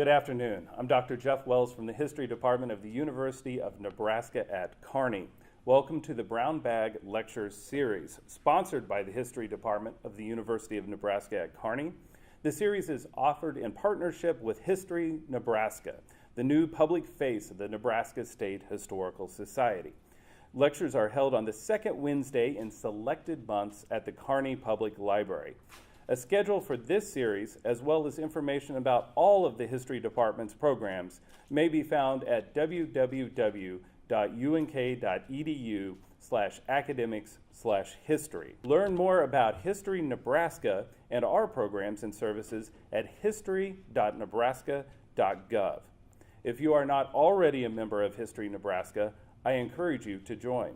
Good afternoon. I'm Dr. Jeff Wells from the History Department of the University of Nebraska at Kearney. Welcome to the Brown Bag Lecture Series, sponsored by the History Department of the University of Nebraska at Kearney. The series is offered in partnership with History Nebraska, the new public face of the Nebraska State Historical Society. Lectures are held on the second Wednesday in selected months at the Kearney Public Library. A schedule for this series, as well as information about all of the History Department's programs, may be found at www.unk.edu/academics/history. Learn more about History Nebraska and our programs and services at history.nebraska.gov. If you are not already a member of History Nebraska, I encourage you to join.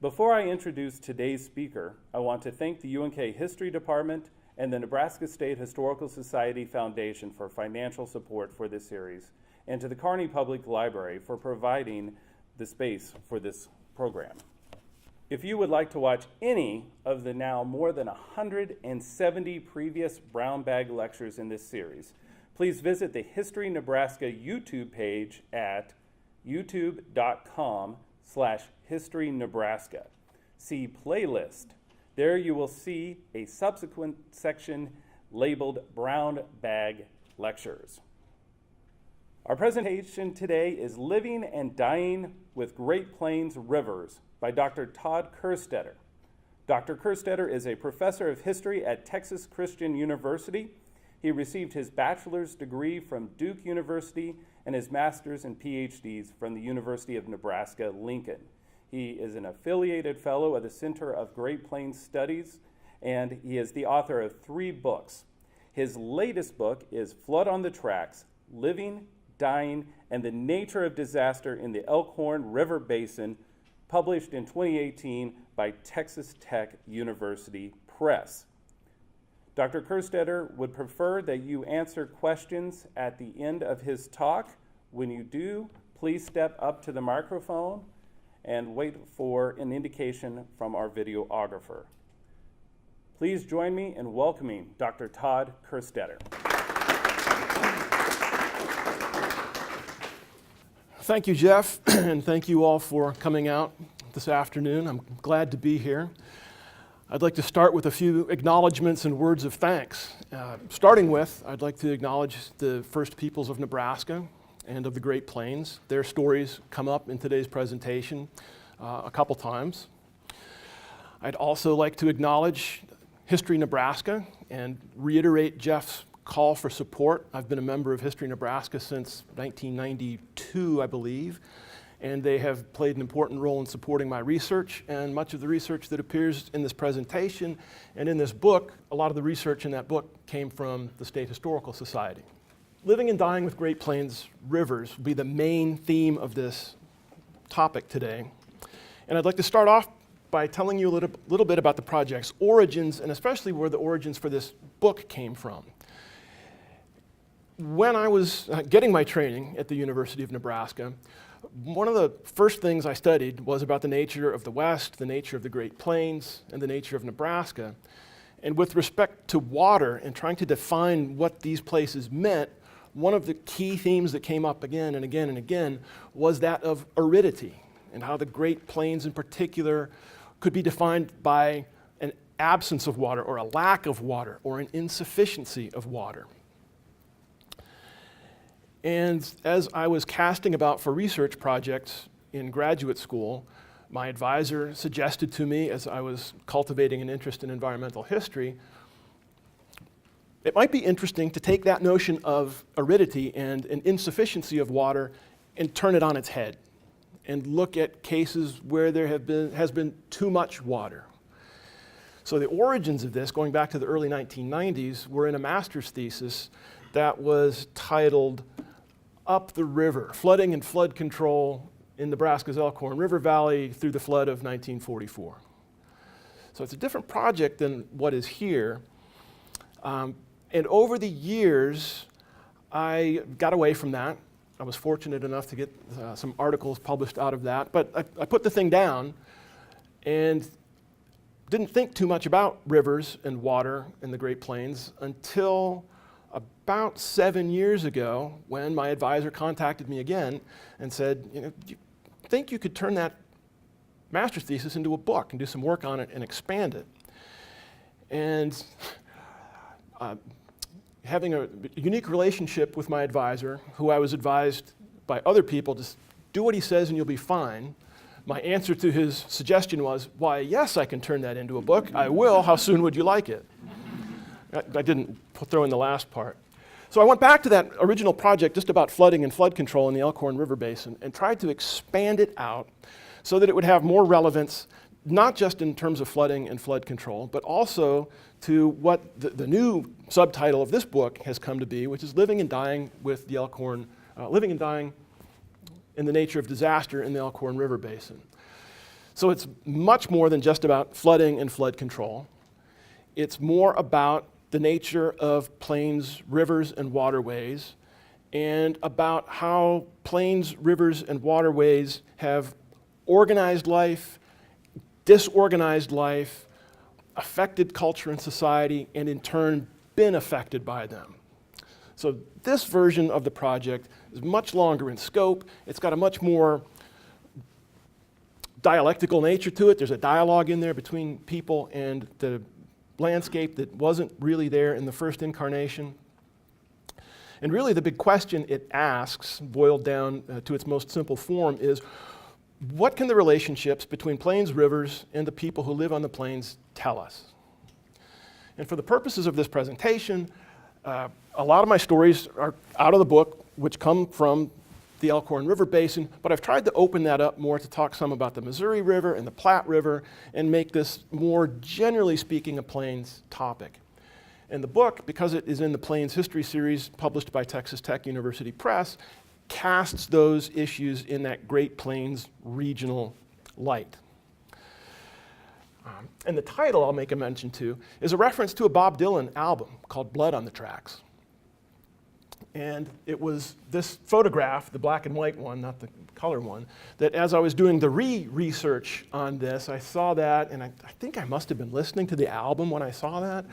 Before I introduce today's speaker, I want to thank the UNK History Department and the Nebraska State Historical Society Foundation for financial support for this series, and to the Kearney Public Library for providing the space for this program. If you would like to watch any of the now more than 170 previous Brown Bag lectures in this series, please visit the History Nebraska YouTube page at youtube.com/History Nebraska. See playlist. There you will see a subsequent section labeled Brown Bag Lectures. Our presentation today is Living and Dying with Great Plains Rivers by Dr. Todd Kerstetter. Dr. Kerstetter is a professor of history at Texas Christian University. He received his bachelor's degree from Duke University and his master's and PhDs from the University of Nebraska, Lincoln. He is an affiliated fellow of the Center of Great Plains Studies, and he is the author of 3 books. His latest book is Flood on the Tracks: Living, Dying, and the Nature of Disaster in the Elkhorn River Basin, published in 2018 by Texas Tech University Press. Dr. Kerstetter would prefer that you answer questions at the end of his talk. When you do, please step up to the microphone and wait for an indication from our videographer. Please join me in welcoming Dr. Todd Kerstetter. Thank you, Jeff, and thank you all for coming out this afternoon. I'm glad to be here. I'd like to start with a few acknowledgments and words of thanks. Starting with, I'd like to acknowledge the first peoples of Nebraska and of the Great Plains. Their stories come up in today's presentation a couple times. I'd also like to acknowledge History Nebraska and reiterate Jeff's call for support. I've been a member of History Nebraska since 1992, I believe, and they have played an important role in supporting my research, and much of the research that appears in this presentation and in this book, a lot of the research in that book came from the State Historical Society. Living and dying with Great Plains rivers will be the main theme of this topic today. And I'd like to start off by telling you a little bit about the project's origins, and especially where the origins for this book came from. When I was getting my training at the University of Nebraska, one of the first things I studied was about the nature of the West, the nature of the Great Plains, and the nature of Nebraska. And with respect to water and trying to define what these places meant, one of the key themes that came up again and again and again was that of aridity, and how the Great Plains in particular could be defined by an absence of water, or a lack of water, or an insufficiency of water. And as I was casting about for research projects in graduate school, my advisor suggested to me, as I was cultivating an interest in environmental history, it might be interesting to take that notion of aridity and an insufficiency of water and turn it on its head and look at cases where there has been too much water. So the origins of this, going back to the early 1990s, were in a master's thesis that was titled Up the River: Flooding and Flood Control in Nebraska's Elkhorn River Valley through the Flood of 1944. So it's a different project than what is here. And over the years, I got away from that. I was fortunate enough to get some articles published out of that, but I put the thing down and didn't think too much about rivers and water in the Great Plains until about 7 years ago when my advisor contacted me again and said, do you think you could turn that master's thesis into a book and do some work on it and expand it? And having a unique relationship with my advisor, who I was advised by other people to do what he says and you'll be fine, my answer to his suggestion was, why, yes, I can turn that into a book. I will. How soon would you like it? I didn't throw in the last part. So I went back to that original project just about flooding and flood control in the Elkhorn River Basin and tried to expand it out so that it would have more relevance, not just in terms of flooding and flood control, but also to what the new subtitle of this book has come to be, which is Living and Dying with the Elkhorn, Living and Dying in the Nature of Disaster in the Elkhorn River Basin. So it's much more than just about flooding and flood control. It's more about the nature of plains, rivers, and waterways, and about how plains, rivers, and waterways have organized life, disorganized life, affected culture and society, and in turn been affected by them. So this version of the project is much longer in scope. It's got a much more dialectical nature to it. There's a dialogue in there between people and the landscape that wasn't really there in the first incarnation. And really the big question it asks, boiled down to its most simple form, is what can the relationships between plains, rivers, and the people who live on the plains tell us? And for the purposes of this presentation, a lot of my stories are out of the book, which come from the Elkhorn River Basin, but I've tried to open that up more to talk some about the Missouri River and the Platte River and make this more generally speaking a plains topic. And the book, because it is in the Plains History series published by Texas Tech University Press, casts those issues in that Great Plains regional light. And the title I'll make a mention to is a reference to a Bob Dylan album called Blood on the Tracks. And it was this photograph, the black and white one, not the color one, that as I was doing the research on this, I saw that, and I think I must have been listening to the album when I saw that,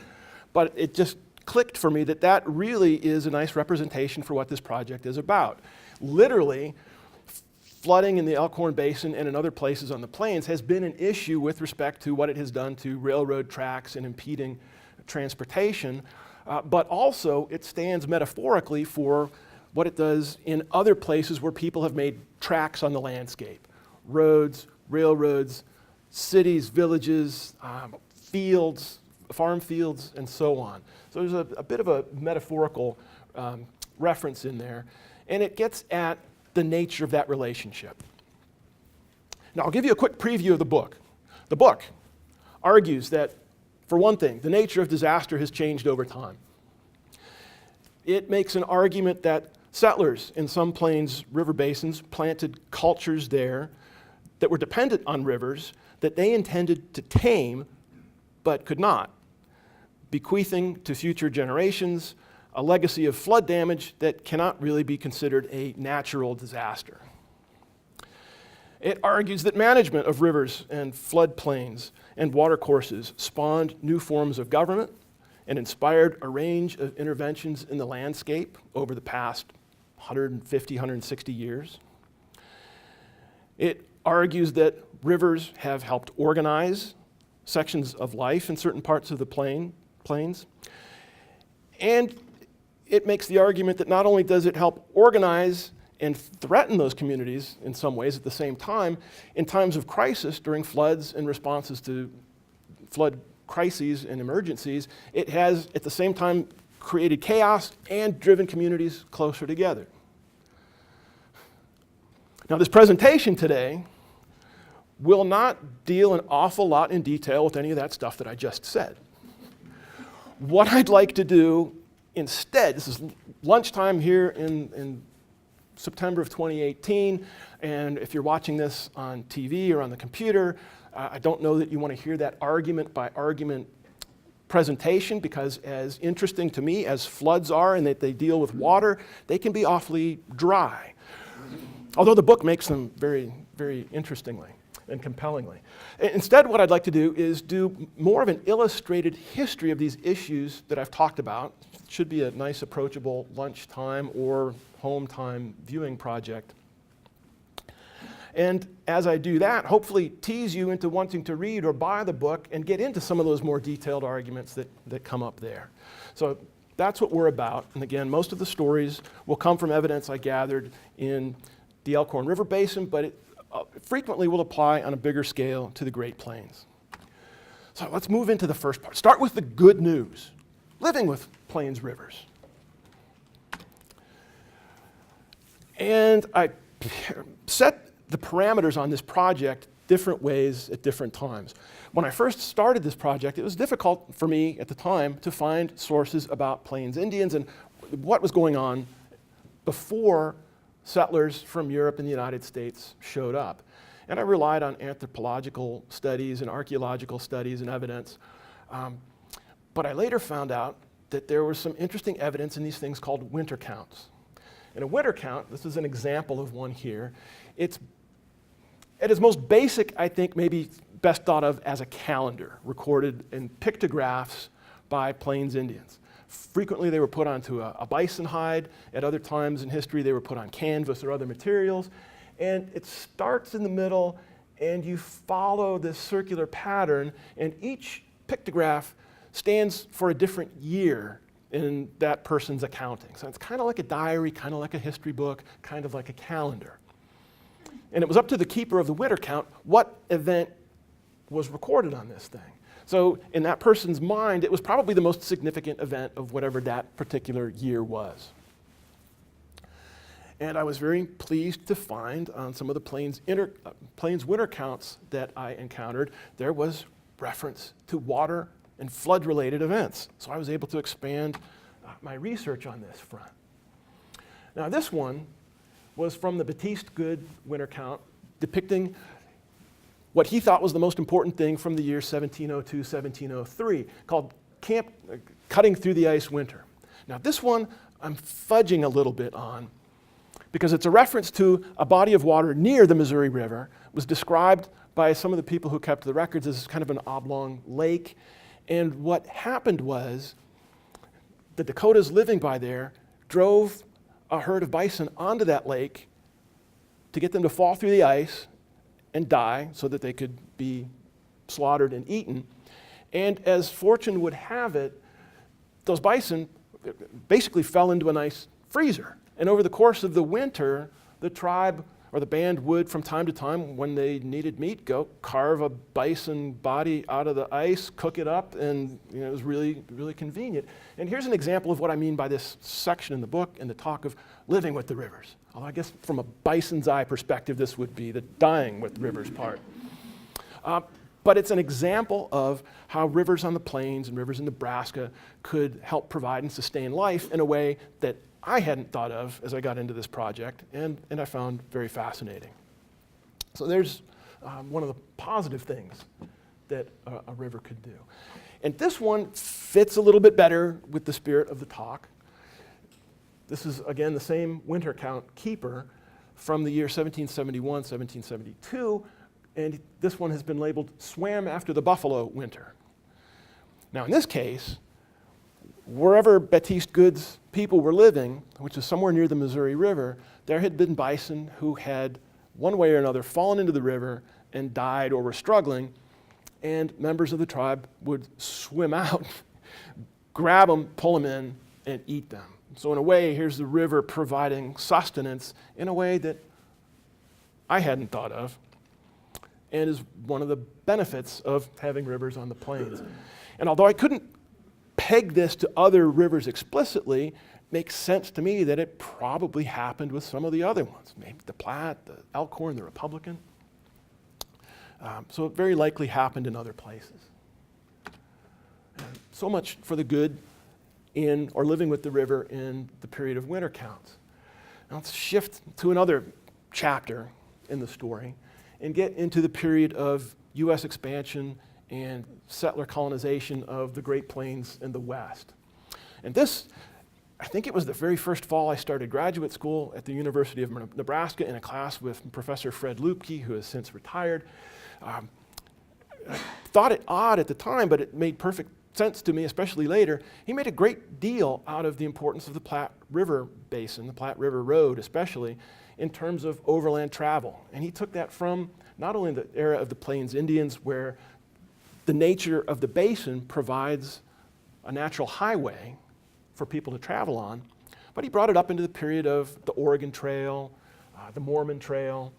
but it just clicked for me that that really is a nice representation for what this project is about. Literally, flooding in the Elkhorn Basin and in other places on the plains has been an issue with respect to what it has done to railroad tracks and impeding transportation, but also it stands metaphorically for what it does in other places where people have made tracks on the landscape. Roads, railroads, cities, villages, fields, farm fields, and so on. So there's a bit of a metaphorical reference in there, and it gets at the nature of that relationship. Now, I'll give you a quick preview of the book. The book argues that, for one thing, the nature of disaster has changed over time. It makes an argument that settlers in some plains river basins planted cultures there that were dependent on rivers that they intended to tame but could not, bequeathing to future generations a legacy of flood damage that cannot really be considered a natural disaster. It argues that management of rivers and floodplains and watercourses spawned new forms of government and inspired a range of interventions in the landscape over the past 150, 160 years. It argues that rivers have helped organize sections of life in certain parts of the plains. And it makes the argument that not only does it help organize and threaten those communities in some ways at the same time, in times of crisis during floods and responses to flood crises and emergencies, it has at the same time created chaos and driven communities closer together. Now, this presentation today will not deal an awful lot in detail with any of that stuff that I just said. What I'd like to do instead, this is lunchtime here in September of 2018, and if you're watching this on TV or on the computer, I don't know that you want to hear that argument by argument presentation, because as interesting to me as floods are and that they deal with water, they can be awfully dry. Although the book makes them very, very interestingly. and compellingly. Instead, what I'd like to do is do more of an illustrated history of these issues that I've talked about. It should be a nice, approachable lunchtime or home time viewing project. And as I do that, hopefully tease you into wanting to read or buy the book and get into some of those more detailed arguments that come up there. So that's what we're about. And again, most of the stories will come from evidence I gathered in the Elkhorn River Basin, but it frequently will apply on a bigger scale to the Great Plains. So let's move into the first part. Start with the good news, living with plains rivers. And I set the parameters on this project different ways at different times. When I first started this project, it was difficult for me at the time to find sources about Plains Indians and what was going on before settlers from Europe and the United States showed up. And I relied on anthropological studies and archaeological studies and evidence. But I later found out that there was some interesting evidence in these things called winter counts. And a winter count, this is an example of one here, it's at its most basic, I think, maybe best thought of as a calendar recorded in pictographs by Plains Indians. Frequently they were put onto a bison hide. At other times in history they were put on canvas or other materials. And it starts in the middle and you follow this circular pattern, and each pictograph stands for a different year in that person's accounting. So it's kind of like a diary, kind of like a history book, kind of like a calendar. And it was up to the keeper of the winter count what event was recorded on this thing. So in that person's mind, it was probably the most significant event of whatever that particular year was. And I was very pleased to find on some of the Plains winter counts that I encountered, there was reference to water and flood-related events. So I was able to expand my research on this front. Now this one was from the Baptiste Good winter count, depicting what he thought was the most important thing from the year 1702-1703, called Cutting Through the Ice Winter. Now this one I'm fudging a little bit on because it's a reference to a body of water near the Missouri River. It was described by some of the people who kept the records as kind of an oblong lake. And what happened was the Dakotas living by there drove a herd of bison onto that lake to get them to fall through the ice and die so that they could be slaughtered and eaten. And as fortune would have it, those bison basically fell into an ice freezer. And over the course of the winter, the tribe or the band would, from time to time, when they needed meat, go carve a bison body out of the ice, cook it up, and it was really, really convenient. And here's an example of what I mean by this section in the book and the talk of living with the rivers. Although I guess from a bison's eye perspective, this would be the dying with rivers part. But it's an example of how rivers on the plains and rivers in Nebraska could help provide and sustain life in a way that I hadn't thought of as I got into this project, and I found very fascinating. So there's one of the positive things that a river could do. And this one fits a little bit better with the spirit of the talk. This is, again, the same winter count keeper from the year 1771, 1772, and this one has been labeled Swam After the Buffalo Winter. Now, in this case, wherever Baptiste Good's people were living, which is somewhere near the Missouri River, there had been bison who had, one way or another, fallen into the river and died or were struggling, and members of the tribe would swim out, grab them, pull them in, and eat them. So in a way, here's the river providing sustenance in a way that I hadn't thought of, and is one of the benefits of having rivers on the plains. And although I couldn't peg this to other rivers explicitly, makes sense to me that it probably happened with some of the other ones, maybe the Platte, the Elkhorn, the Republican. So it very likely happened in other places. So much for the good in or living with the river in the period of winter counts. Now let's shift to another chapter in the story and get into the period of U.S. expansion and settler colonization of the Great Plains in the West. And this I think it was the very first fall I started graduate school at the University of Nebraska in a class with Professor Fred Lupke, who has since retired. I thought it odd at the time, but it made perfect sense to me, especially later. He made a great deal out of the importance of the Platte River Basin, the Platte River Road especially, in terms of overland travel. And he took that from not only the era of the Plains Indians, where the nature of the basin provides a natural highway for people to travel on, but he brought it up into the period of the Oregon Trail, the Mormon Trail,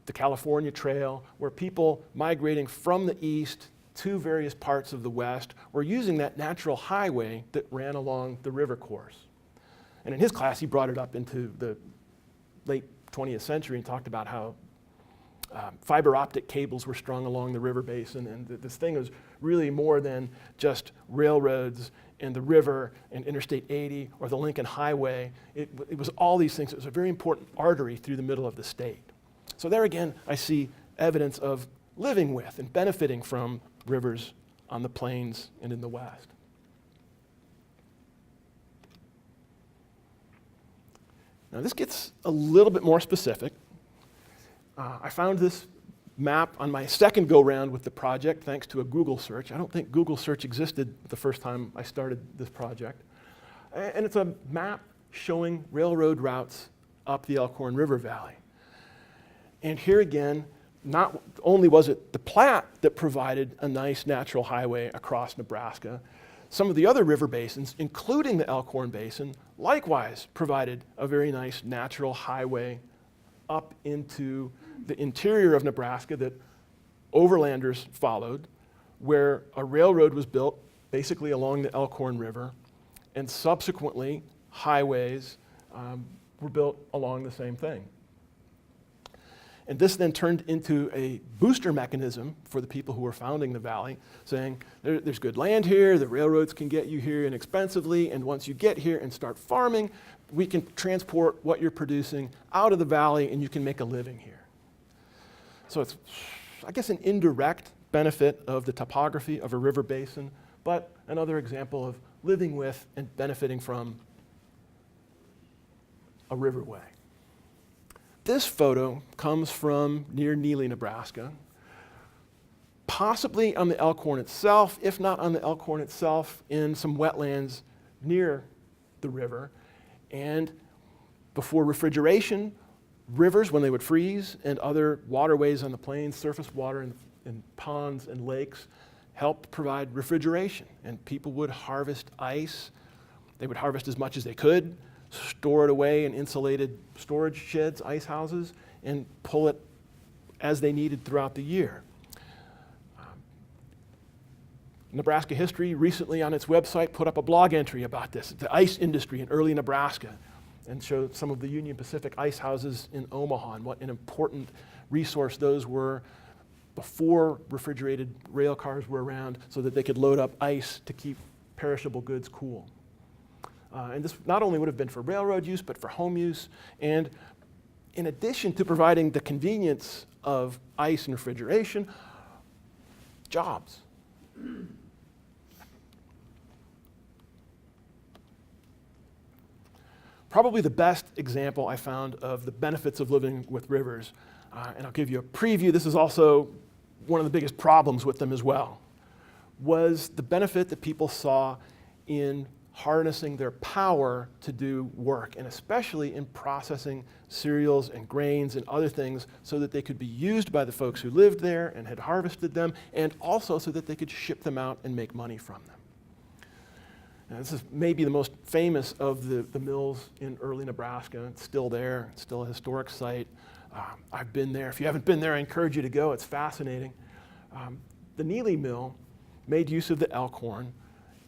the California Trail, where people migrating from the east to various parts of the west were using that natural highway that ran along the river course. And in his class, he brought it up into the late 20th century and talked about how fiber optic cables were strung along the river basin, and this thing was really more than just railroads and the river and Interstate 80 or the Lincoln Highway. It was all these things. It was a very important artery through the middle of the state. So there again, I see evidence of living with and benefiting from rivers on the plains and in the west. Now this gets a little bit more specific. I found this map on my second go-round with the project thanks to a Google search. I don't think Google search existed the first time I started this project. And it's a map showing railroad routes up the Elkhorn River Valley. And here again, not only was it the Platte that provided a nice natural highway across Nebraska, some of the other river basins, including the Elkhorn Basin, likewise provided a very nice natural highway up into the interior of Nebraska that overlanders followed, where a railroad was built basically along the Elkhorn River, and subsequently highways were built along the same thing. And this then turned into a booster mechanism for the people who were founding the valley, saying, there's good land here, the railroads can get you here inexpensively, and once you get here and start farming, we can transport what you're producing out of the valley and you can make a living here. So it's, I guess, an indirect benefit of the topography of a river basin, but another example of living with and benefiting from a riverway. This photo comes from near Neeley, Nebraska, possibly on the Elkhorn itself, if not on the Elkhorn itself, in some wetlands near the river. And before refrigeration, rivers, when they would freeze, and other waterways on the plains, surface water and ponds and lakes, helped provide refrigeration. And people would harvest ice. They would harvest as much as they could, store it away in insulated storage sheds, ice houses, and pull it as they needed throughout the year. Nebraska History recently on its website put up a blog entry about this, the ice industry in early Nebraska, and showed some of the Union Pacific ice houses in Omaha and what an important resource those were before refrigerated rail cars were around, so that they could load up ice to keep perishable goods cool. And this not only would have been for railroad use, but for home use. And in addition to providing the convenience of ice and refrigeration, jobs. Probably the best example I found of the benefits of living with rivers, and I'll give you a preview, this is also one of the biggest problems with them as well, was the benefit that people saw in harnessing their power to do work, and especially in processing cereals and grains and other things so that they could be used by the folks who lived there and had harvested them, and also so that they could ship them out and make money from them. Now, this is maybe the most famous of the mills in early Nebraska. It's still there, it's still a historic site. I've been there. If you haven't been there, I encourage you to go. It's fascinating. The Neeley Mill made use of the Elkhorn,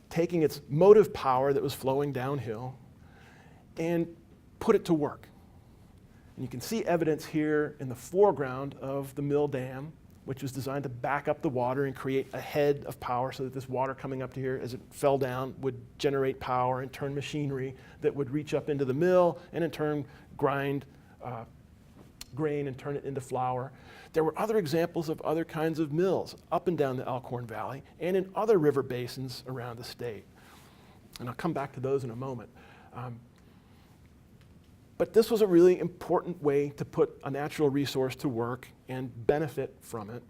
taking its motive power that was flowing downhill and put it to work. And you can see evidence here in the foreground of the mill dam, which was designed to back up the water and create a head of power so that this water coming up to here as it fell down would generate power and turn machinery that would reach up into the mill and in turn grind grain and turn it into flour. There were other examples of other kinds of mills up and down the Elkhorn Valley and in other river basins around the state. And I'll come back to those in a moment. But this was a really important way to put a natural resource to work and benefit from it.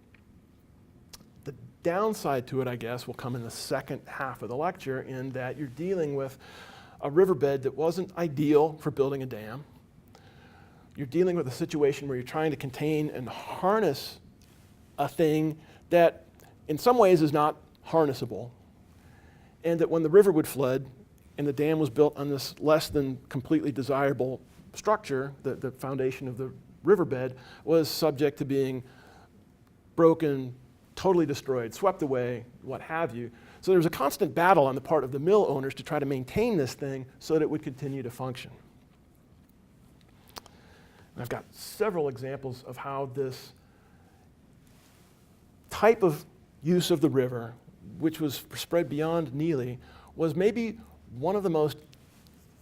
The downside to it, I guess, will come in the second half of the lecture, in that you're dealing with a riverbed that wasn't ideal for building a dam. You're dealing with a situation where you're trying to contain and harness a thing that in some ways is not harnessable, and that when the river would flood and the dam was built on this less than completely desirable structure, the foundation of the riverbed was subject to being broken, totally destroyed, swept away, what have you. So there was a constant battle on the part of the mill owners to try to maintain this thing so that it would continue to function. And I've got several examples of how this type of use of the river, which was spread beyond Neeley, was maybe one of the most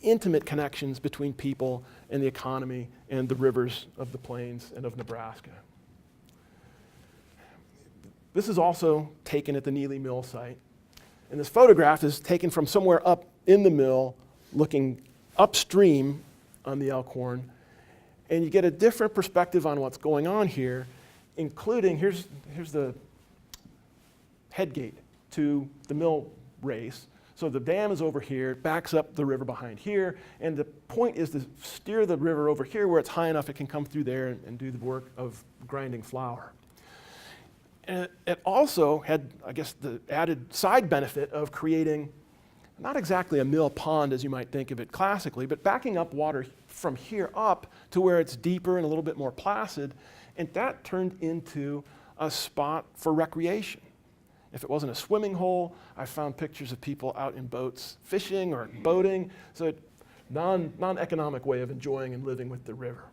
intimate connections between people and the economy and the rivers of the plains and of Nebraska. This is also taken at the Neeley Mill site. And this photograph is taken from somewhere up in the mill, looking upstream on the Elkhorn. And you get a different perspective on what's going on here, including, here's the head gate to the mill race. So the dam is over here, it backs up the river behind here, and the point is to steer the river over here where it's high enough it can come through there and do the work of grinding flour. And it also had, I guess, the added side benefit of creating not exactly a mill pond as you might think of it classically, but backing up water from here up to where it's deeper and a little bit more placid, and that turned into a spot for recreation. If it wasn't a swimming hole, I found pictures of people out in boats fishing or boating, so non-economic way of enjoying and living with the river.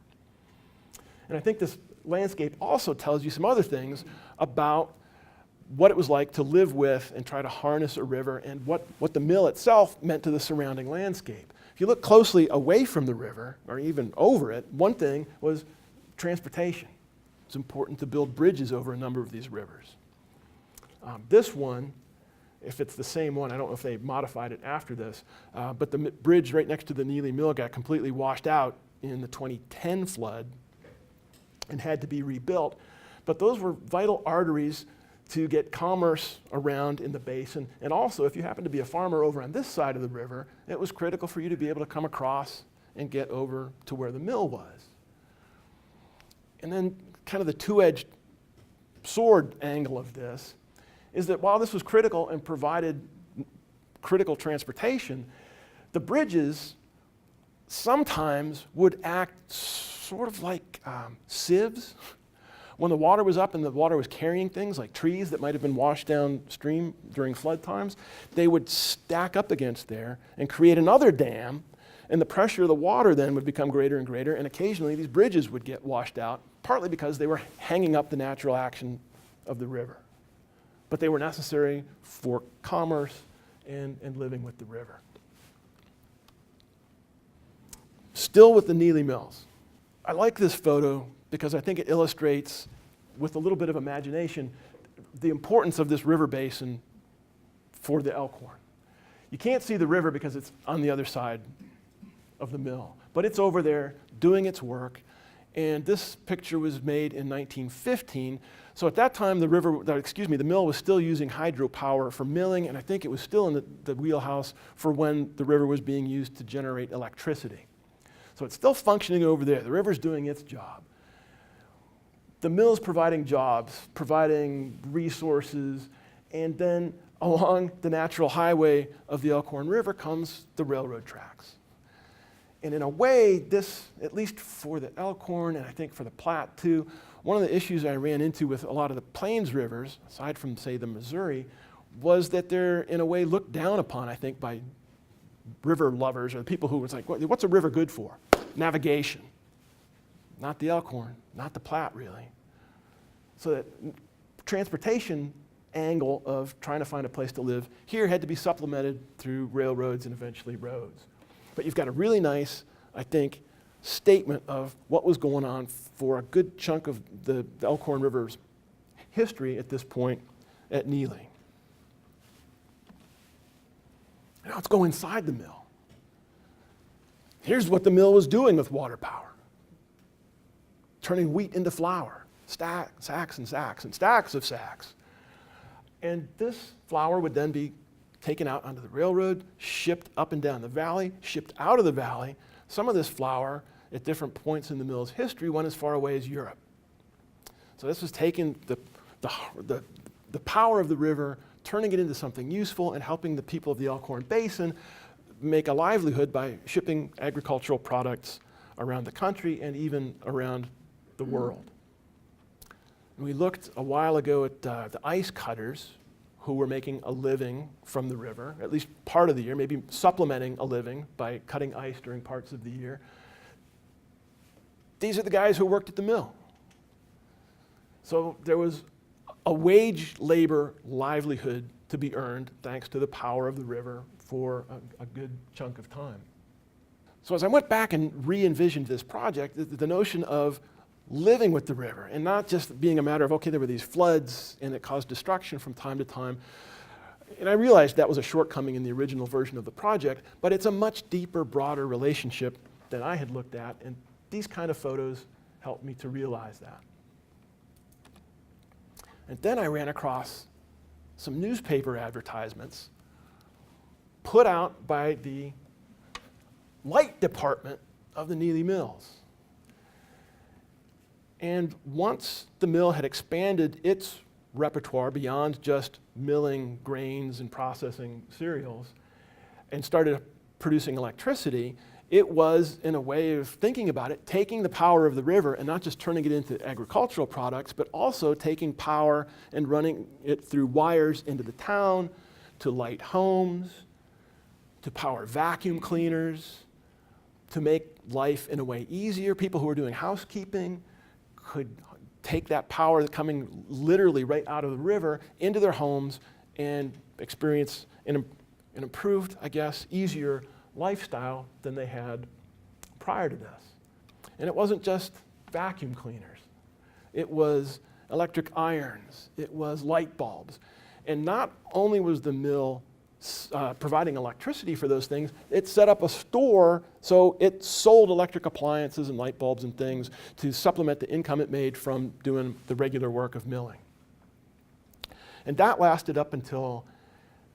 And I think this landscape also tells you some other things about what it was like to live with and try to harness a river, and what the mill itself meant to the surrounding landscape. If you look closely away from the river, or even over it, one thing was transportation. It's important to build bridges over a number of these rivers. This one, if it's the same one, I don't know if they modified it after this, but the bridge right next to the Neeley Mill got completely washed out in the 2010 flood and had to be rebuilt. But those were vital arteries to get commerce around in the basin. And also, if you happen to be a farmer over on this side of the river, it was critical for you to be able to come across and get over to where the mill was. And then kind of the two-edged sword angle of this is that while this was critical and provided critical transportation, the bridges sometimes would act sort of like sieves. When the water was up and the water was carrying things like trees that might have been washed downstream during flood times, they would stack up against there and create another dam, and the pressure of the water then would become greater and greater, and occasionally these bridges would get washed out, partly because they were hanging up the natural action of the river. But they were necessary for commerce and living with the river. Still with the Neeley Mills. I like this photo because I think it illustrates, with a little bit of imagination, the importance of this river basin for the Elkhorn. You can't see the river because it's on the other side of the mill, but it's over there doing its work. And this picture was made in 1915. So at that time, the mill was still using hydropower for milling, and I think it was still in the wheelhouse for when the river was being used to generate electricity. So it's still functioning over there. The river's doing its job. The mill's providing jobs, providing resources, and then along the natural highway of the Elkhorn River comes the railroad tracks. And in a way, this, at least for the Elkhorn, and I think for the Platte too, one of the issues I ran into with a lot of the plains rivers, aside from, say, the Missouri, was that they're, in a way, looked down upon, I think, by river lovers, or the people who was like, what's a river good for? Navigation. Not the Elkhorn, not the Platte, really. So that transportation angle of trying to find a place to live here had to be supplemented through railroads and eventually roads. But you've got a really nice, I think, statement of what was going on for a good chunk of the Elkhorn River's history at this point at Neeley. Now let's go inside the mill. Here's what the mill was doing with water power. Turning wheat into flour, sacks and sacks and stacks of sacks. And this flour would then be taken out onto the railroad, shipped up and down the valley, shipped out of the valley. Some of this flour at different points in the mill's history went as far away as Europe. So this was taking the power of the river, turning it into something useful, and helping the people of the Elkhorn Basin make a livelihood by shipping agricultural products around the country and even around the world. And we looked a while ago at the ice cutters who were making a living from the river, at least part of the year, maybe supplementing a living by cutting ice during parts of the year. These are the guys who worked at the mill. So there was a wage labor livelihood to be earned thanks to the power of the river for a good chunk of time. So as I went back and re-envisioned this project, the notion of living with the river and not just being a matter of, okay, there were these floods and it caused destruction from time to time. And I realized that was a shortcoming in the original version of the project, but it's a much deeper, broader relationship than I had looked at, and these kind of photos helped me to realize that. And then I ran across some newspaper advertisements put out by the light department of the Neeley Mills. And once the mill had expanded its repertoire beyond just milling grains and processing cereals and started producing electricity, it was, in a way of thinking about it, taking the power of the river and not just turning it into agricultural products, but also taking power and running it through wires into the town to light homes, to power vacuum cleaners, to make life in a way easier. People who are doing housekeeping could take that power coming literally right out of the river into their homes and experience an improved, I guess, easier lifestyle than they had prior to this. And it wasn't just vacuum cleaners. It was electric irons. It was light bulbs. And not only was the mill providing electricity for those things, it set up a store, so it sold electric appliances and light bulbs and things to supplement the income it made from doing the regular work of milling. And that lasted up until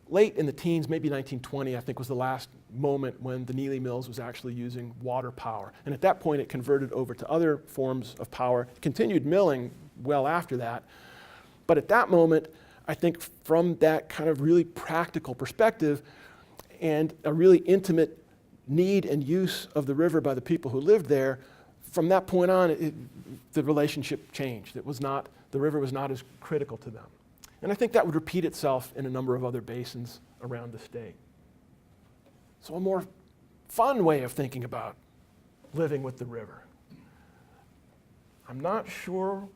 late in the teens, maybe 1920, I think was the last moment when the Neeley Mills was actually using water power. And at that point, it converted over to other forms of power, continued milling well after that. But at that moment, I think from that kind of really practical perspective and a really intimate need and use of the river by the people who lived there, from that point on, the relationship changed. The river was not as critical to them. And I think that would repeat itself in a number of other basins around the state. So a more fun way of thinking about living with the river. I'm not sure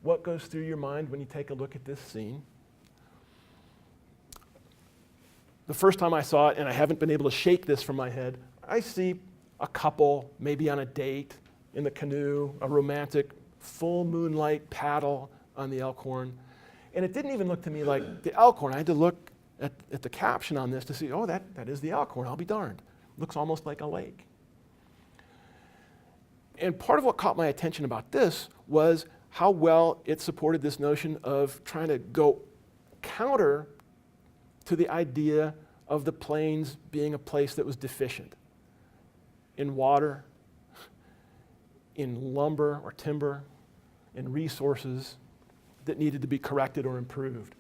what goes through your mind when you take a look at this scene. The first time I saw it, and I haven't been able to shake this from my head, I see a couple, maybe on a date, in the canoe, a romantic full moonlight paddle on the Elkhorn. And it didn't even look to me like the Elkhorn. I had to look at the caption on this to see, oh, that is the Elkhorn, I'll be darned. Looks almost like a lake. And part of what caught my attention about this was how well it supported this notion of trying to go counter to the idea of the plains being a place that was deficient in water, in lumber or timber, in resources that needed to be corrected or improved.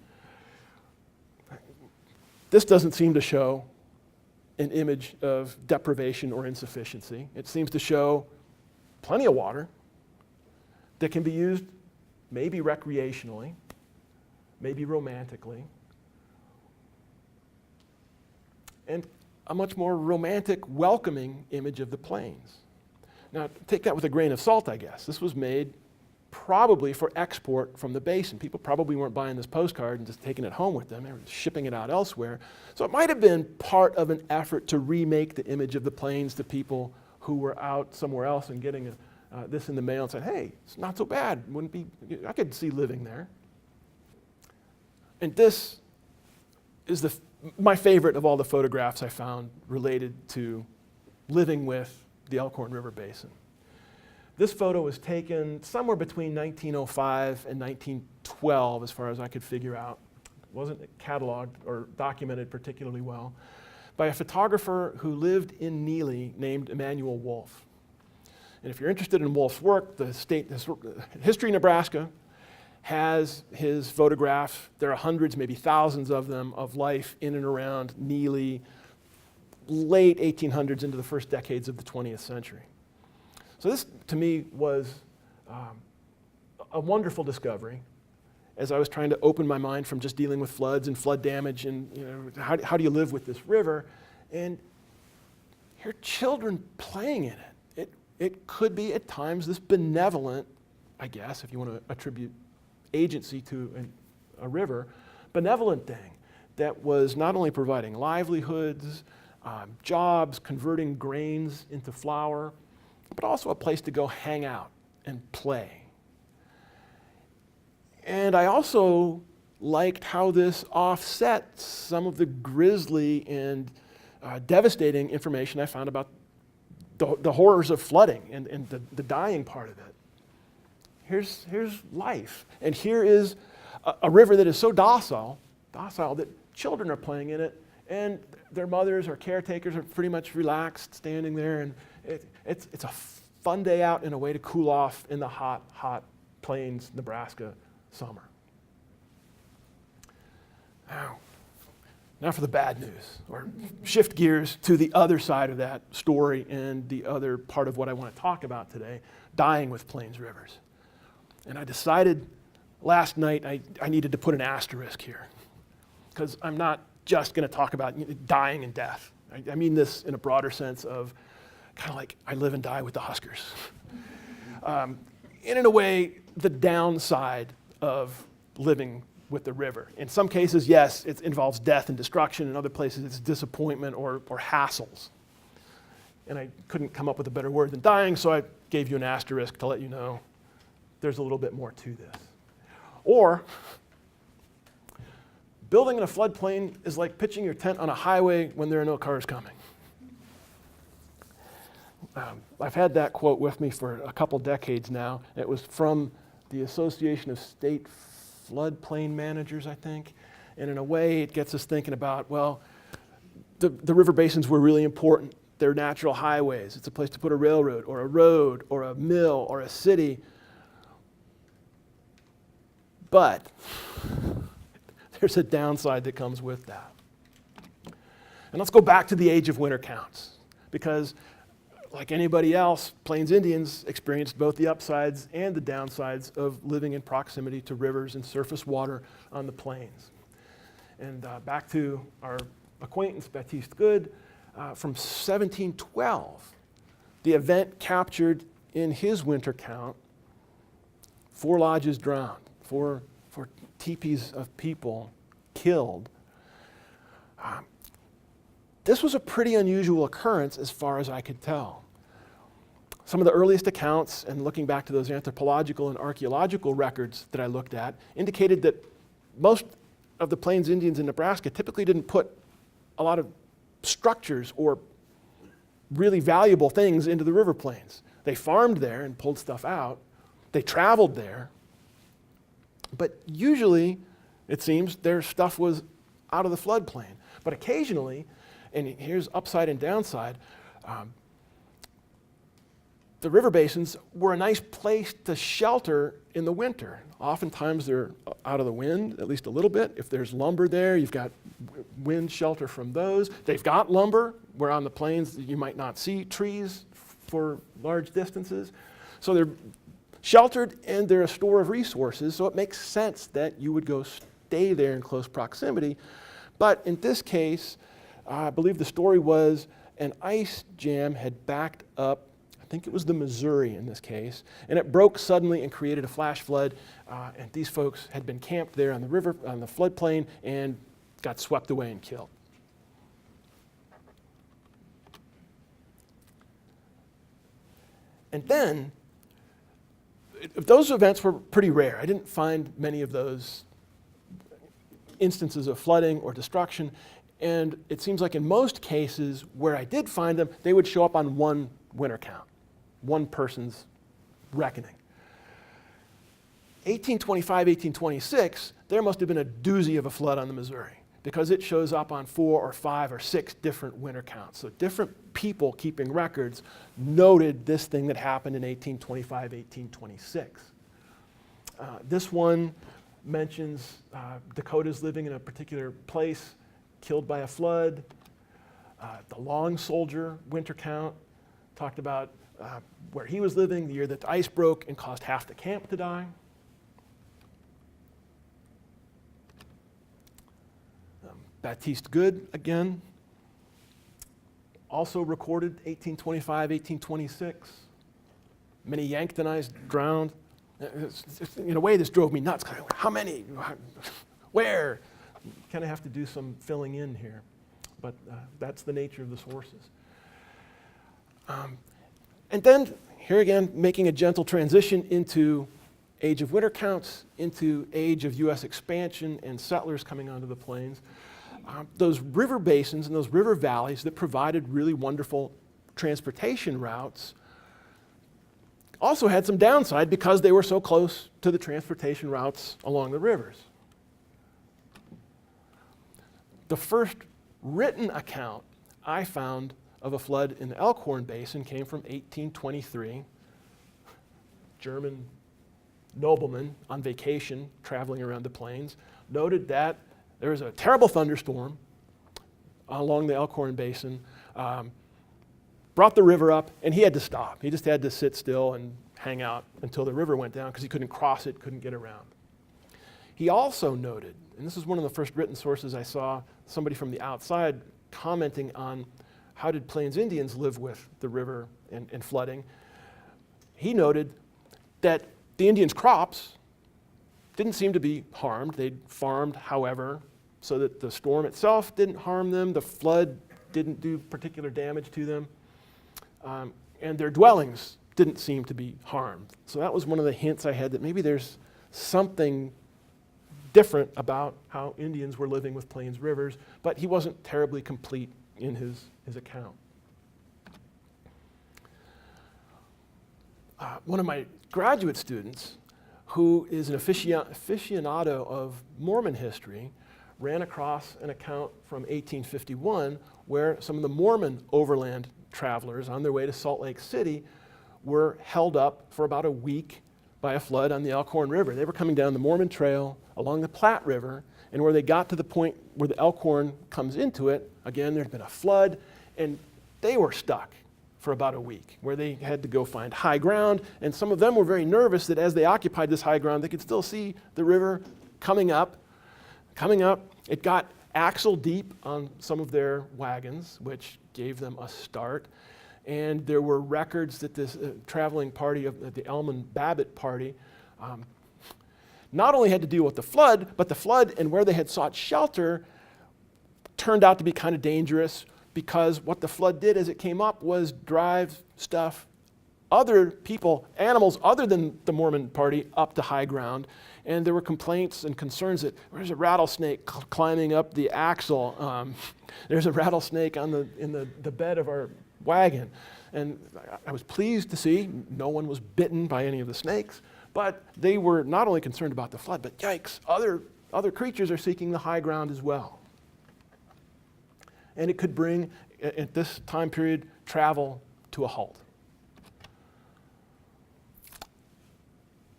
This doesn't seem to show an image of deprivation or insufficiency. It seems to show plenty of water that can be used maybe recreationally, maybe romantically, and a much more romantic, welcoming image of the plains. Now, take that with a grain of salt, I guess. This was made probably for export from the basin. People probably weren't buying this postcard and just taking it home with them. They were shipping it out elsewhere. So it might have been part of an effort to remake the image of the plains to people who were out somewhere else and getting this in the mail and said, hey, it's not so bad. I could see living there. And this is my favorite of all the photographs I found related to living with the Elkhorn River Basin. This photo was taken somewhere between 1905 and 1912, as far as I could figure out. It wasn't cataloged or documented particularly well, by a photographer who lived in Neeley named Emanuel Wolfe. And if you're interested in Wolfe's work, the State History of Nebraska has his photograph. There are hundreds, maybe thousands of them, of life in and around Neeley, late 1800s into the first decades of the 20th century. So this, to me, was a wonderful discovery as I was trying to open my mind from just dealing with floods and flood damage and how do you live with this river? And here are children playing in it. It could be at times this benevolent, I guess, if you want to attribute agency to a river, benevolent thing that was not only providing livelihoods, jobs, converting grains into flour, but also a place to go hang out and play. And I also liked how this offset some of the grisly and devastating information I found about the horrors of flooding and the dying part of it. Here's life. And here is a river that is so docile that children are playing in it, and their mothers or caretakers are pretty much relaxed, standing there, and it's a fun day out and a way to cool off in the hot Plains, Nebraska summer. Now for the bad news, or shift gears to the other side of that story and the other part of what I want to talk about today, dying with Plains rivers. And I decided last night I needed to put an asterisk here, because I'm not just going to talk about dying and death. I mean this in a broader sense of kind of like I live and die with the Huskers. And in a way, the downside of living with the river. In some cases, yes, it involves death and destruction. In other places, it's disappointment or hassles. And I couldn't come up with a better word than dying, so I gave you an asterisk to let you know there's a little bit more to this. Or, building in a floodplain is like pitching your tent on a highway when there are no cars coming. I've had that quote with me for a couple decades now. It was from the Association of State Floodplain Managers, I think. And in a way, it gets us thinking about, well, the river basins were really important. They're natural highways. It's a place to put a railroad or a road or a mill or a city. But there's a downside that comes with that. And let's go back to the age of winter counts, because like anybody else, Plains Indians experienced both the upsides and the downsides of living in proximity to rivers and surface water on the plains. And back to our acquaintance, Baptiste Good, from 1712, the event captured in his winter count 4 lodges drowned, 4 teepees of people killed. This was a pretty unusual occurrence as far as I could tell. Some of the earliest accounts, and looking back to those anthropological and archaeological records that I looked at, indicated that most of the Plains Indians in Nebraska typically didn't put a lot of structures or really valuable things into the river plains. They farmed there and pulled stuff out. They traveled there. But usually, it seems, their stuff was out of the floodplain. But occasionally, and here's upside and downside, the river basins were a nice place to shelter in the winter. Oftentimes they're out of the wind, at least a little bit. If there's lumber there, you've got wind shelter from those. They've got lumber, where on the plains you might not see trees for large distances. So they're sheltered and they're a store of resources, so it makes sense that you would go stay there in close proximity. But in this case, I believe the story was an ice jam had backed up, I think it was the Missouri in this case, and it broke suddenly and created a flash flood, and these folks had been camped there on the river, on the floodplain, and got swept away and killed. And then, those events were pretty rare. I didn't find many of those instances of flooding or destruction, and it seems like in most cases where I did find them, they would show up on one winter count, one person's reckoning. 1825, 1826, there must have been a doozy of a flood on the Missouri because it shows up on 4 or 5 or 6 different winter counts. So different people keeping records noted this thing that happened in 1825, 1826. This one mentions Dakotas living in a particular place, killed by a flood. The Long Soldier winter count talked about where he was living the year that the ice broke and caused half the camp to die. Baptiste Good, again, also recorded 1825, 1826. Many Yanktonites drowned. In a way, this drove me nuts. How many? Where? You kind of have to do some filling in here. But that's the nature of the sources. And then, here again, making a gentle transition into age of winter counts, into age of U.S. expansion and settlers coming onto the plains. Those river basins and those river valleys that provided really wonderful transportation routes also had some downside because they were so close to the transportation routes along the rivers. The first written account I found of a flood in the Elkhorn Basin came from 1823. German nobleman on vacation traveling around the plains noted that there was a terrible thunderstorm along the Elkhorn Basin, brought the river up, and he had to stop. He just had to sit still and hang out until the river went down because he couldn't cross it, couldn't get around. He also noted, and this is one of the first written sources I saw, somebody from the outside commenting on how did Plains Indians live with the river and flooding. He noted that the Indians' crops didn't seem to be harmed. They'd farmed, however, so that the storm itself didn't harm them, the flood didn't do particular damage to them, and their dwellings didn't seem to be harmed. So that was one of the hints I had that maybe there's something different about how Indians were living with Plains rivers, but he wasn't terribly complete in his account. One of my graduate students, who is an aficionado of Mormon history, ran across an account from 1851 where some of the Mormon overland travelers on their way to Salt Lake City were held up for about a week by a flood on the Elkhorn River. They were coming down the Mormon Trail along the Platte River, and where they got to the point where the Elkhorn comes into it, again, there'd been a flood, and they were stuck for about a week, where they had to go find high ground, and some of them were very nervous that as they occupied this high ground, they could still see the river coming up. It got axle deep on some of their wagons, which gave them a start. And there were records that this traveling party of the Elman Babbitt party not only had to deal with the flood, but the flood and where they had sought shelter turned out to be kind of dangerous, because what the flood did as it came up was drive stuff, other people, animals other than the Mormon party, up to high ground. And there were complaints and concerns that there's a rattlesnake climbing up the axle. There's a rattlesnake in the bed of our wagon. And I was pleased to see no one was bitten by any of the snakes, but they were not only concerned about the flood, but yikes, other creatures are seeking the high ground as well. And it could bring, at this time period, travel to a halt.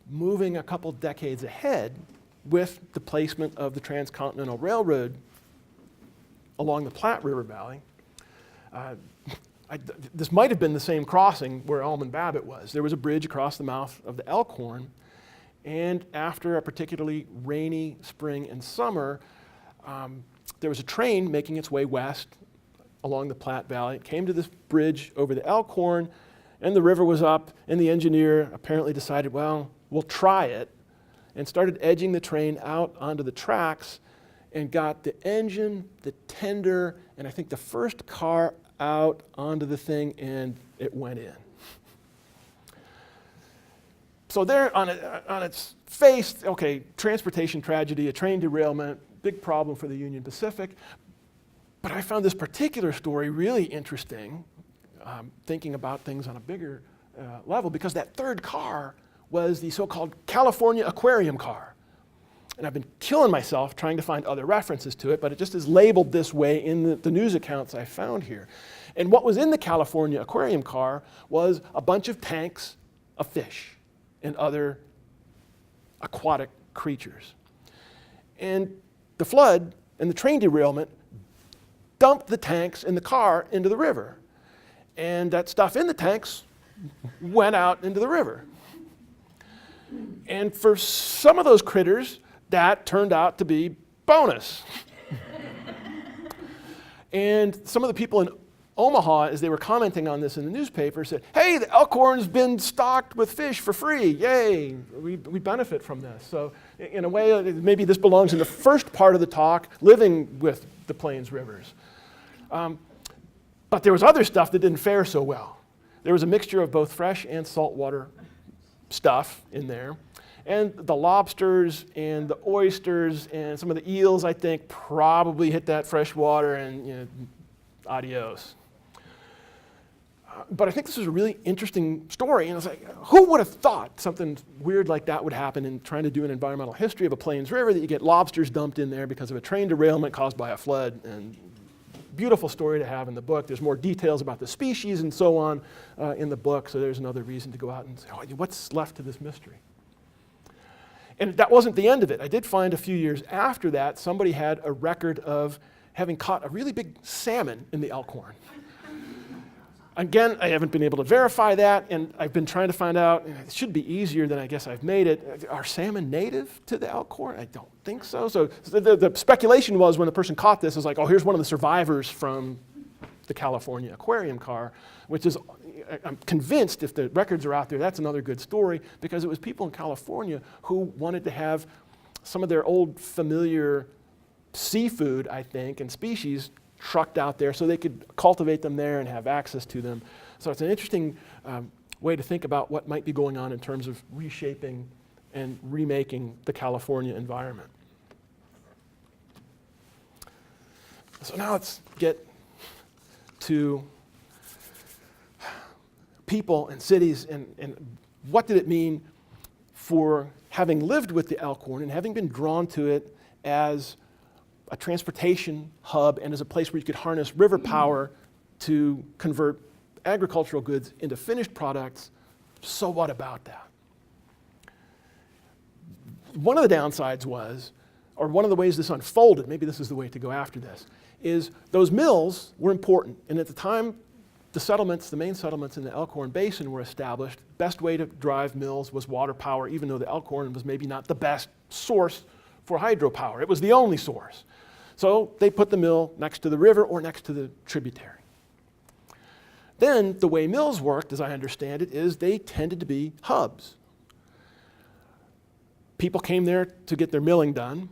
Moving a couple decades ahead with the placement of the Transcontinental Railroad along the Platte River Valley, this might have been the same crossing where Elman Babbitt was. There was a bridge across the mouth of the Elkhorn, and after a particularly rainy spring and summer, there was a train making its way west along the Platte Valley. It came to this bridge over the Elkhorn, and the river was up, and the engineer apparently decided, well, we'll try it, and started edging the train out onto the tracks and got the engine, the tender, and I think the first car out onto the thing, and it went in. So there on its face, okay, transportation tragedy, a train derailment, big problem for the Union Pacific. But I found this particular story really interesting. thinking about things on a bigger level, because that third car was the so-called California Aquarium Car. And I've been killing myself trying to find other references to it, but it just is labeled this way in the news accounts I found here. And what was in the California Aquarium Car was a bunch of tanks of fish and other aquatic creatures. And the flood and the train derailment dumped the tanks in the car into the river. And that stuff in the tanks went out into the river. And for some of those critters, that turned out to be bonus. And some of the people in Omaha, as they were commenting on this in the newspaper, said, hey, the Elkhorn's been stocked with fish for free. Yay, we benefit from this. So in a way, maybe this belongs in the first part of the talk, living with the Plains rivers. But there was other stuff that didn't fare so well. There was a mixture of both fresh and saltwater stuff in there. And the lobsters and the oysters and some of the eels, I think, probably hit that fresh water and adios. But I think this is a really interesting story, and it's like, who would have thought something weird like that would happen in trying to do an environmental history of a Plains river, that you get lobsters dumped in there because of a train derailment caused by a flood? And beautiful story to have in the book. There's more details about the species and so on in the book, so there's another reason to go out and say, oh, what's left to this mystery? And that wasn't the end of it. I did find a few years after that, somebody had a record of having caught a really big salmon in the Elkhorn. Again, I haven't been able to verify that, and I've been trying to find out, it should be easier than I guess I've made it. Are salmon native to the Elkhorn? I don't think so. So the speculation was, when the person caught this, was like, oh, here's one of the survivors from the California Aquarium Car, which is, I'm convinced if the records are out there, that's another good story, because it was people in California who wanted to have some of their old familiar seafood, I think, and species trucked out there so they could cultivate them there and have access to them. So it's an interesting way to think about what might be going on in terms of reshaping and remaking the California environment. So now let's get to people and cities and what did it mean for having lived with the Elkhorn and having been drawn to it as a transportation hub and as a place where you could harness river power to convert agricultural goods into finished products. So what about that? One of the downsides was, or one of the ways this unfolded, maybe this is the way to go after this, is those mills were important. And at the time the settlements, the main settlements in the Elkhorn Basin were established, best way to drive mills was water power, even though the Elkhorn was maybe not the best source for hydropower. It was the only source. So they put the mill next to the river or next to the tributary. Then the way mills worked, as I understand it, is they tended to be hubs. People came there to get their milling done,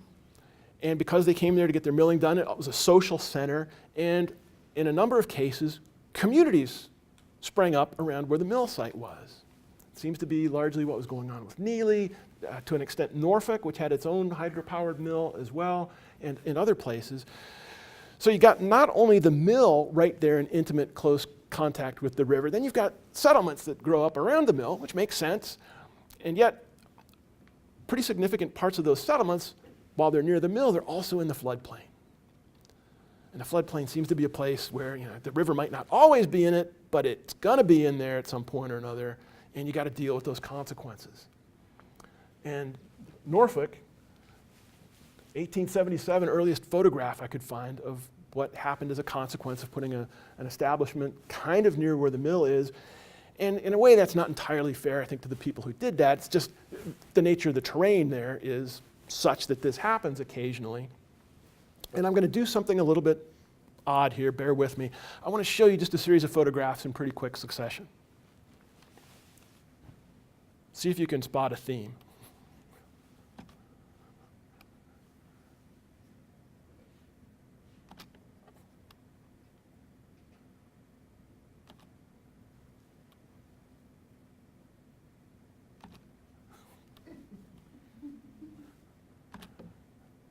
and because they came there to get their milling done, it was a social center, and in a number of cases, communities sprang up around where the mill site was. It seems to be largely what was going on with Neeley, to an extent Norfolk, which had its own hydropowered mill as well, and in other places. So you got not only the mill right there in intimate, close contact with the river, then you've got settlements that grow up around the mill, which makes sense, and yet pretty significant parts of those settlements, while they're near the mill, they're also in the floodplain. And the floodplain seems to be a place where the river might not always be in it, but it's gonna be in there at some point or another, and you gotta deal with those consequences. And Norfolk, 1877, earliest photograph I could find of what happened as a consequence of putting an establishment kind of near where the mill is. And in a way that's not entirely fair, I think, to the people who did that. It's just the nature of the terrain there is such that this happens occasionally. And I'm going to do something a little bit odd here, bear with me. I want to show you just a series of photographs in pretty quick succession. See if you can spot a theme.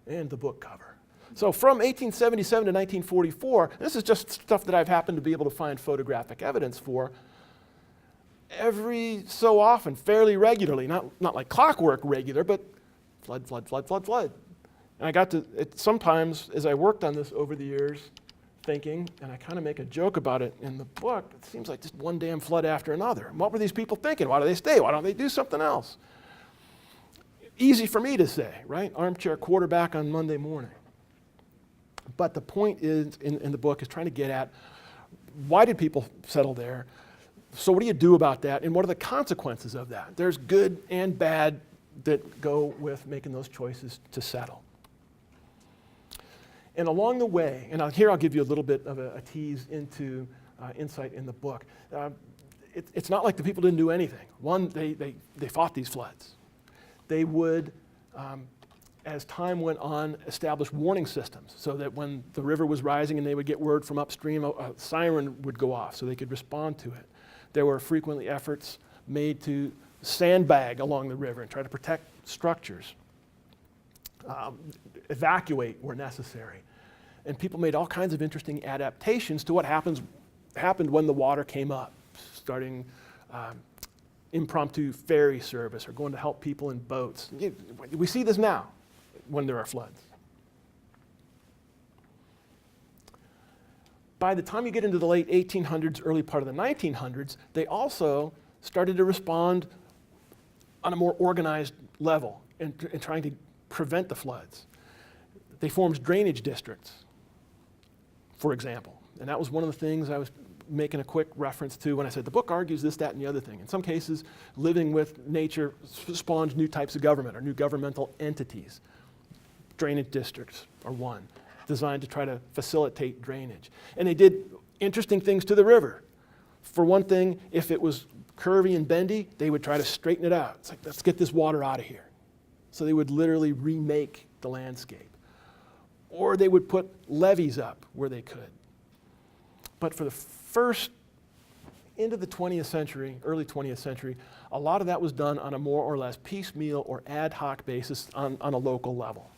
And the book cover. So from 1877 to 1944, this is just stuff that I've happened to be able to find photographic evidence for, every so often, fairly regularly, not like clockwork regular, but flood, flood, flood, flood, flood. And I got to, sometimes as I worked on this over the years, thinking, and I kind of make a joke about it in the book, it seems like just one damn flood after another. And what were these people thinking? Why do they stay? Why don't they do something else? Easy for me to say, right? Armchair quarterback on Monday morning. But the point is, in the book, is trying to get at, why did people settle there? So what do you do about that? And what are the consequences of that? There's good and bad that go with making those choices to settle. And along the way, and here I'll give you a little bit of a tease into insight in the book. It's not like the people didn't do anything. One, they fought these floods. They would, as time went on, establish warning systems so that when the river was rising and they would get word from upstream, a siren would go off so they could respond to it. There were frequently efforts made to sandbag along the river and try to protect structures, evacuate where necessary. And people made all kinds of interesting adaptations to what happened when the water came up, starting impromptu ferry service or going to help people in boats. We see this now when there are floods. By the time you get into the late 1800s, early part of the 1900s, they also started to respond on a more organized level in trying to prevent the floods. They formed drainage districts, for example. And that was one of the things I was making a quick reference to when I said the book argues this, that, and the other thing. In some cases, living with nature spawned new types of government or new governmental entities. Drainage districts are one, designed to try to facilitate drainage. And they did interesting things to the river. For one thing, if it was curvy and bendy, they would try to straighten it out. It's like, let's get this water out of here. So they would literally remake the landscape. Or they would put levees up where they could. But for the first, into the 20th century, early 20th century, a lot of that was done on a more or less piecemeal or ad hoc basis on a local level.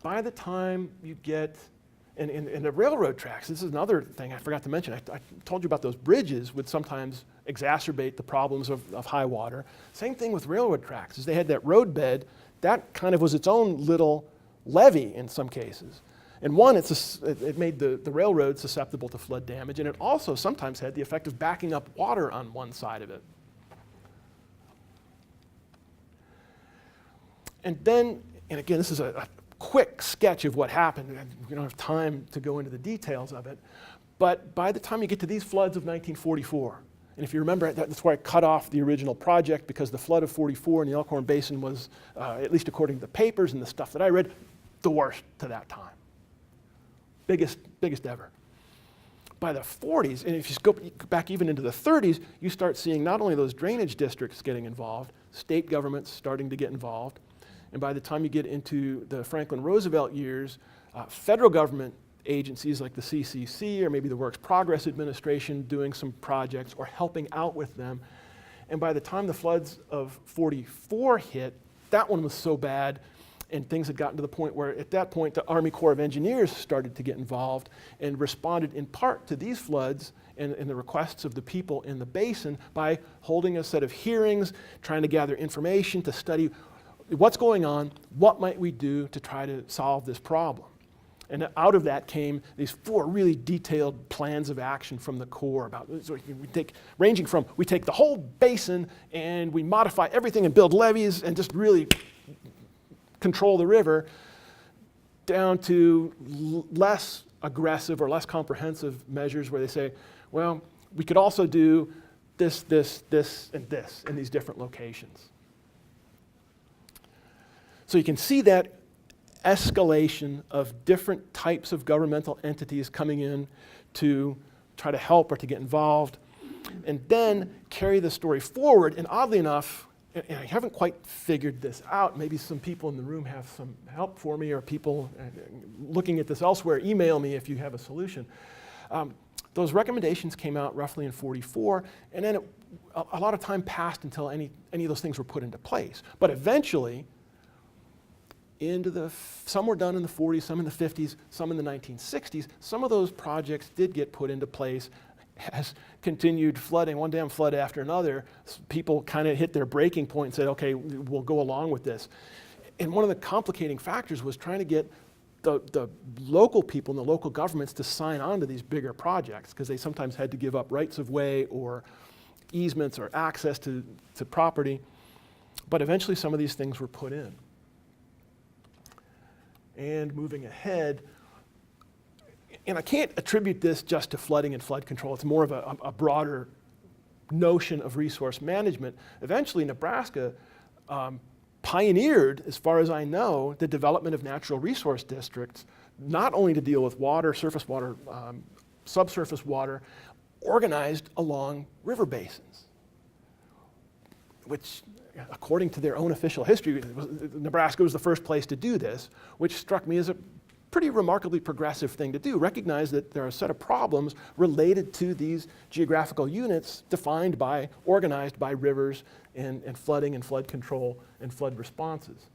By the time you get, in the railroad tracks, this is another thing I forgot to mention. I told you about those bridges would sometimes exacerbate the problems of high water. Same thing with railroad tracks, is they had that road bed, that kind of was its own little levee in some cases. And one, it made the railroad susceptible to flood damage, and it also sometimes had the effect of backing up water on one side of it. And then, and again, this is a quick sketch of what happened. We don't have time to go into the details of it. But by the time you get to these floods of 1944, and if you remember, that's where I cut off the original project, because the flood of 44 in the Elkhorn Basin was, at least according to the papers and the stuff that I read, the worst to that time. Biggest ever. By the 40s, and if you go back even into the 30s, you start seeing not only those drainage districts getting involved, state governments starting to get involved, and by the time you get into the Franklin Roosevelt years, federal government agencies like the CCC or maybe the Works Progress Administration doing some projects or helping out with them. And by the time the floods of 44 hit, that one was so bad and things had gotten to the point where at that point the Army Corps of Engineers started to get involved and responded in part to these floods and the requests of the people in the basin by holding a set of hearings, trying to gather information to study what's going on, what might we do to try to solve this problem. And out of that came these 4 really detailed plans of action from the Corps about, so we take the whole basin and we modify everything and build levees and just really control the river, down to less aggressive or less comprehensive measures where they say, well, we could also do this, and this in these different locations. So you can see that escalation of different types of governmental entities coming in to try to help or to get involved, and then carry the story forward. And oddly enough, and I haven't quite figured this out, maybe some people in the room have some help for me, or people looking at this elsewhere, email me if you have a solution. Those recommendations came out roughly in 44, and then a lot of time passed until any of those things were put into place. But eventually, some were done in the 40s, some in the 50s, some in the 1960s. Some of those projects did get put into place as continued flooding, one damn flood after another. People kind of hit their breaking point and said, okay, we'll go along with this. And one of the complicating factors was trying to get the local people and the local governments to sign on to these bigger projects, because they sometimes had to give up rights of way or easements or access to property. But eventually some of these things were put in. And moving ahead, and I can't attribute this just to flooding and flood control. It's more of a broader notion of resource management. Eventually, Nebraska pioneered, as far as I know, the development of natural resource districts, not only to deal with water, surface water, subsurface water, organized along river basins, which, according to their own official history, Nebraska was the first place to do this, which struck me as a pretty remarkably progressive thing to do. Recognize that there are a set of problems related to these geographical units defined by, organized by rivers and flooding and flood control and flood responses.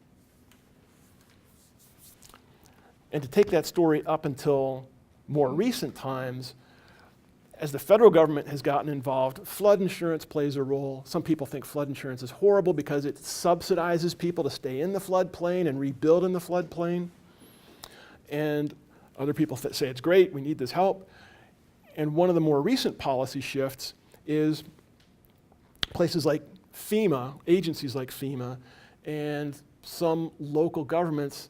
And to take that story up until more recent times, as the federal government has gotten involved, flood insurance plays a role. Some people think flood insurance is horrible because it subsidizes people to stay in the floodplain and rebuild in the floodplain. And other people say it's great, we need this help. And one of the more recent policy shifts is places like FEMA, agencies like FEMA, and some local governments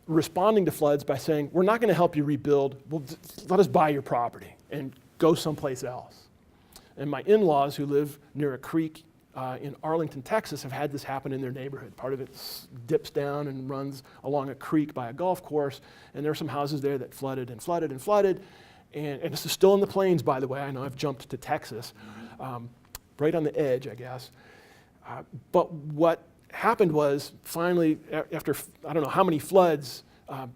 responding to floods by saying, we're not going to help you rebuild, let us buy your property and go someplace else. And my in-laws, who live near a creek in Arlington, Texas, have had this happen in their neighborhood. Part of it dips down and runs along a creek by a golf course, and there are some houses there that flooded and flooded and flooded. And this is still in the plains, by the way. I know I've jumped to Texas, right on the edge, I guess. But what happened was, finally, after I don't know how many floods,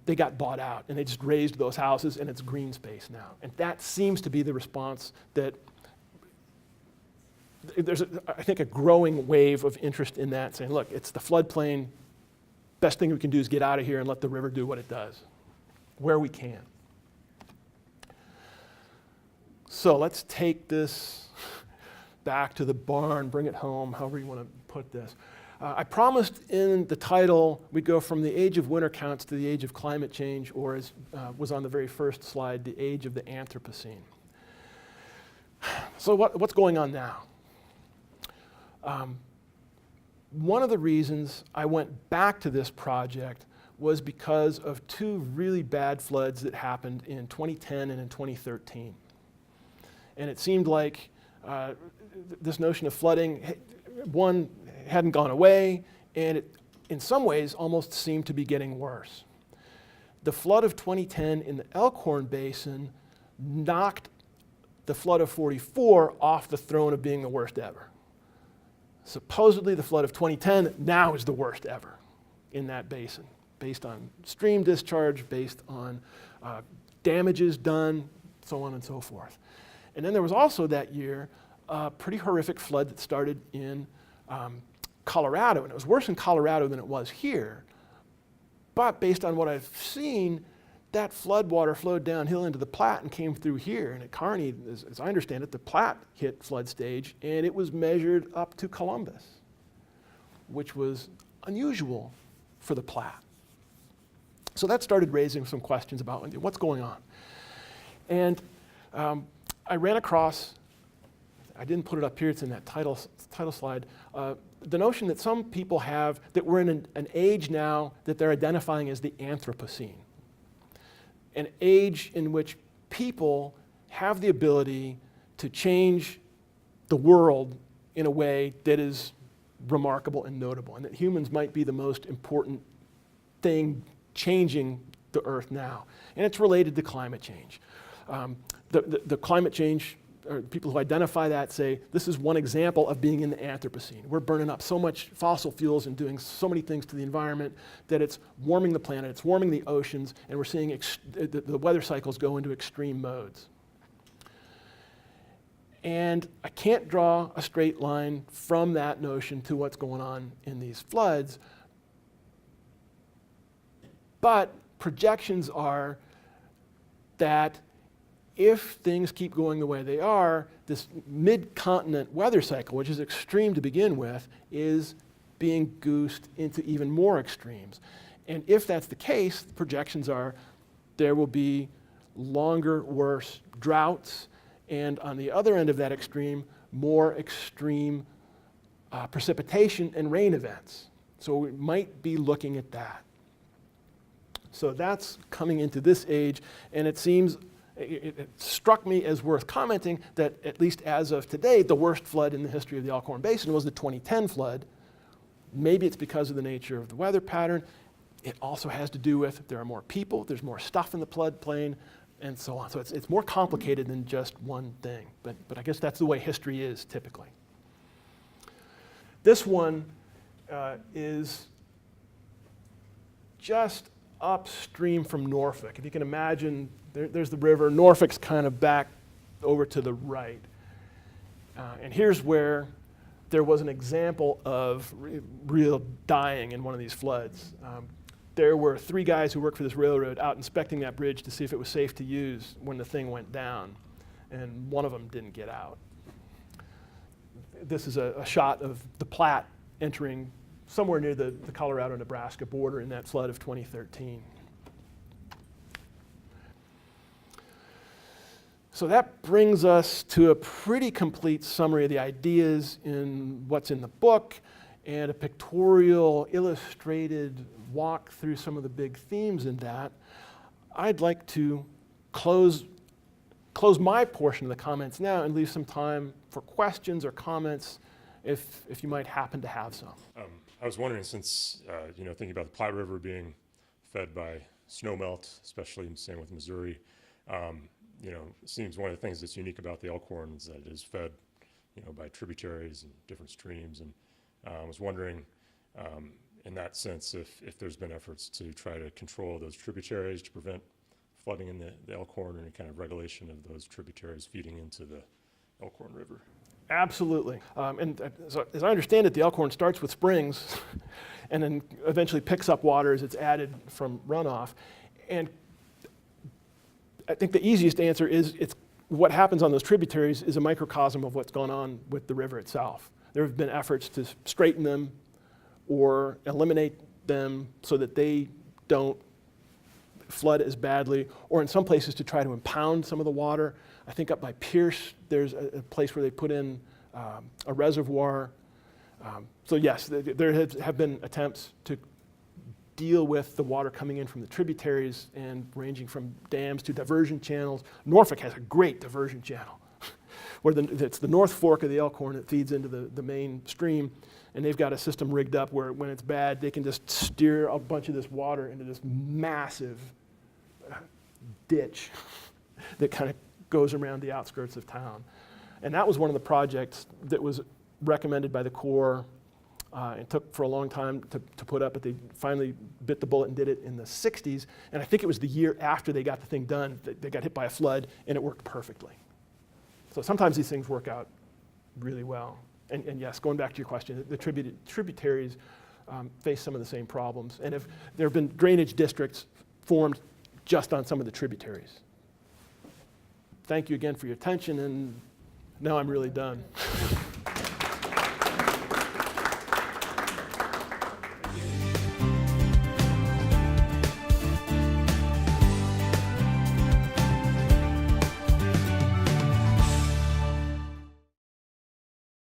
they got bought out, and they just razed those houses, and it's green space now. And that seems to be the response that there's, I think, a growing wave of interest in that, saying, look, it's the floodplain. Best thing we can do is get out of here and let the river do what it does, where we can. So let's take this back to the barn, bring it home, however you want to put this. I promised in the title we'd go from the age of winter counts to the age of climate change, or as was on the very first slide, the age of the Anthropocene. So what's going on now? One of the reasons I went back to this project was because of two really bad floods that happened in 2010 and in 2013. And it seemed like this notion of flooding, one, hadn't gone away, and it, in some ways, almost seemed to be getting worse. The flood of 2010 in the Elkhorn Basin knocked the flood of 44 off the throne of being the worst ever. Supposedly, the flood of 2010 now is the worst ever in that basin, based on stream discharge, based on damages done, so on and so forth. And then there was also that year a pretty horrific flood that started in Colorado, and it was worse in Colorado than it was here. But based on what I've seen, that flood water flowed downhill into the Platte and came through here. And at Kearney, as I understand it, the Platte hit flood stage, and it was measured up to Columbus, which was unusual for the Platte. So that started raising some questions about what's going on. And I ran across, I didn't put it up here, it's in that title slide, the notion that some people have that we're in an age now that they're identifying as the Anthropocene. An age in which people have the ability to change the world in a way that is remarkable and notable, and that humans might be the most important thing changing the earth now. And it's related to climate change. The climate change, or people who identify that say, this is one example of being in the Anthropocene. We're burning up so much fossil fuels and doing so many things to the environment that it's warming the planet, it's warming the oceans, and we're seeing the weather cycles go into extreme modes. And I can't draw a straight line from that notion to what's going on in these floods. But projections are that if things keep going the way they are, this mid-continent weather cycle, which is extreme to begin with, is being goosed into even more extremes. And if that's the case, the projections are there will be longer, worse droughts, and on the other end of that extreme, more extreme precipitation and rain events. So we might be looking at that. So that's coming into this age, and it seems, it struck me as worth commenting that at least as of today, the worst flood in the history of the Elkhorn Basin was the 2010 flood. Maybe it's because of the nature of the weather pattern. It also has to do with there are more people, there's more stuff in the floodplain, and so on. So it's more complicated than just one thing. But I guess that's the way history is typically. This one is just upstream from Norfolk. If you can imagine, there's the river. Norfolk's kind of back over to the right. And here's where there was an example of real dying in one of these floods. There were 3 guys who worked for this railroad out inspecting that bridge to see if it was safe to use when the thing went down, and one of them didn't get out. This is a shot of the Platte entering somewhere near the Colorado-Nebraska border in that flood of 2013. So that brings us to a pretty complete summary of the ideas in what's in the book and a pictorial, illustrated walk through some of the big themes in that. I'd like to close my portion of the comments now and leave some time for questions or comments if you might happen to have some. I was wondering, since thinking about the Platte River being fed by snowmelt, especially same with Missouri, it seems one of the things that's unique about the Elkhorn is that it is fed, by tributaries and different streams. And I was wondering, in that sense, if there's been efforts to try to control those tributaries to prevent flooding in the Elkhorn, or any kind of regulation of those tributaries feeding into the Elkhorn River. Absolutely. And so as I understand it, the Elkhorn starts with springs and then eventually picks up water as it's added from runoff. And I think the easiest answer is what happens on those tributaries is a microcosm of what's gone on with the river itself. There have been efforts to straighten them or eliminate them so that they don't flood as badly, or in some places to try to impound some of the water. I think up by Pierce, there's a place where they put in a reservoir. So yes, there have been attempts to deal with the water coming in from the tributaries and ranging from dams to diversion channels. Norfolk has a great diversion channel where it's the North Fork of the Elkhorn that feeds into the main stream, and they've got a system rigged up where when it's bad, they can just steer a bunch of this water into this massive ditch that kind of goes around the outskirts of town. And that was one of the projects that was recommended by the Corps and took for a long time to put up, but they finally bit the bullet and did it in the 60s. And I think it was the year after they got the thing done that they got hit by a flood, and it worked perfectly. So sometimes these things work out really well. And yes, going back to your question, the tributaries face some of the same problems. And if there have been drainage districts formed just on some of the tributaries. Thank you again for your attention, and now I'm really done.